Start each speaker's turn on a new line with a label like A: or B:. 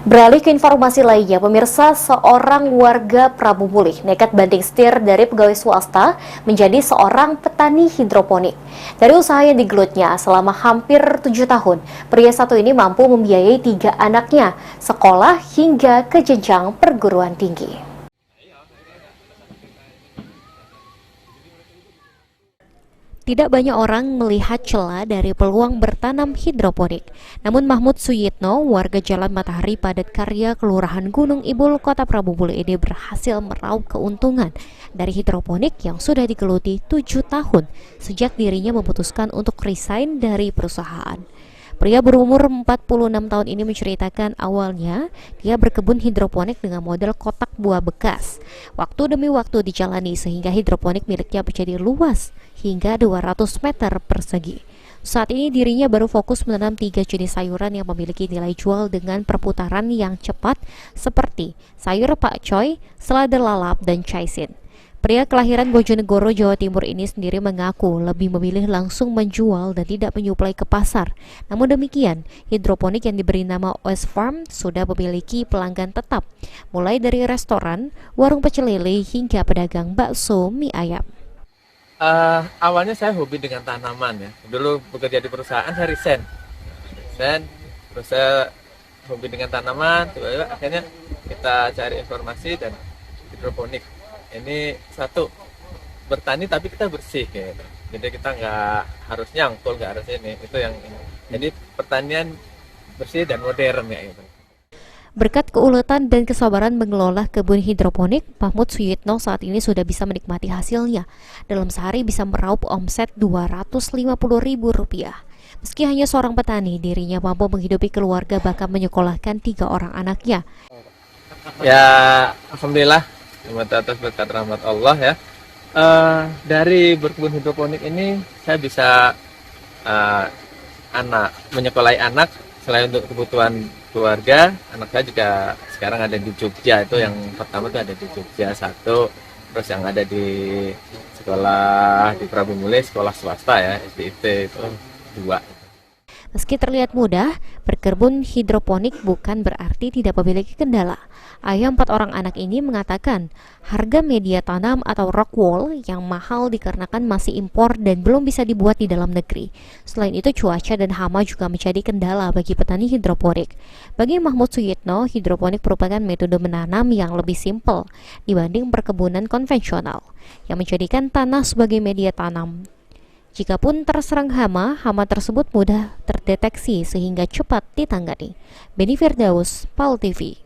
A: Beralih ke informasi lainnya, pemirsa, seorang warga Prabu Mulih nekat banting setir dari pegawai swasta menjadi seorang petani hidroponik. Dari usaha yang digelutnya selama hampir 7 tahun, pria satu ini mampu membiayai 3 anaknya, sekolah hingga ke jenjang perguruan tinggi. Tidak banyak orang melihat celah dari peluang bertanam hidroponik. Namun Mahmud Suyitno, warga Jalan Matahari Padat Karya, Kelurahan Gunung Ibul, Kota Prabu Mulih ini berhasil meraup keuntungan dari hidroponik yang sudah digeluti 7 tahun sejak dirinya memutuskan untuk resign dari perusahaan. Pria berumur 46 tahun ini menceritakan awalnya dia berkebun hidroponik dengan model kotak buah bekas. Waktu demi waktu dijalani sehingga hidroponik miliknya menjadi luas hingga 200 meter persegi. Saat ini dirinya baru fokus menanam 3 jenis sayuran yang memiliki nilai jual dengan perputaran yang cepat seperti sayur pakcoy, selada lalap, dan caisin. Pria kelahiran Bojonegoro, Jawa Timur ini sendiri mengaku lebih memilih langsung menjual dan tidak menyuplai ke pasar. Namun demikian, hidroponik yang diberi nama West Farm sudah memiliki pelanggan tetap, mulai dari restoran, warung pecel lele, hingga pedagang bakso mie ayam.
B: Awalnya saya hobi dengan tanaman ya. Dulu bekerja di perusahaan saya resign, terus saya hobi dengan tanaman. Tiba-tiba akhirnya kita cari informasi dan hidroponik. Ini satu, bertani tapi kita bersih gitu. Jadi kita nggak harus nyangkul, nggak harus ini. Itu yang ini. Jadi pertanian bersih dan modern ya gitu.
A: Berkat keuletan dan kesabaran mengelola kebun hidroponik, Mahmud Suyitno saat ini sudah bisa menikmati hasilnya. Dalam sehari bisa meraup omset Rp250.000. Meski hanya seorang petani, dirinya mampu menghidupi keluarga bahkan menyekolahkan 3 orang anaknya.
B: Ya, alhamdulillah, atas berkat rahmat Allah ya. Dari berkebun hidroponik ini saya bisa menyekolahi anak. Selain untuk kebutuhan keluarga, anak saya juga sekarang ada di Jogja. Itu yang pertama itu ada di Jogja satu, terus yang ada di sekolah di Prabu Mulih, sekolah swasta ya, SDIT itu 2.
A: Meski terlihat mudah, berkebun hidroponik bukan berarti tidak memiliki kendala. Ayah 4 orang anak ini mengatakan harga media tanam atau rock wool yang mahal dikarenakan masih impor dan belum bisa dibuat di dalam negeri. Selain itu, cuaca dan hama juga menjadi kendala bagi petani hidroponik. Bagi Mahmud Suyitno, hidroponik merupakan metode menanam yang lebih simpel dibanding perkebunan konvensional, yang menjadikan tanah sebagai media tanam. Jikapun terserang hama tersebut mudah terdeteksi sehingga cepat ditangani. Beni Firdaus, PAL TV.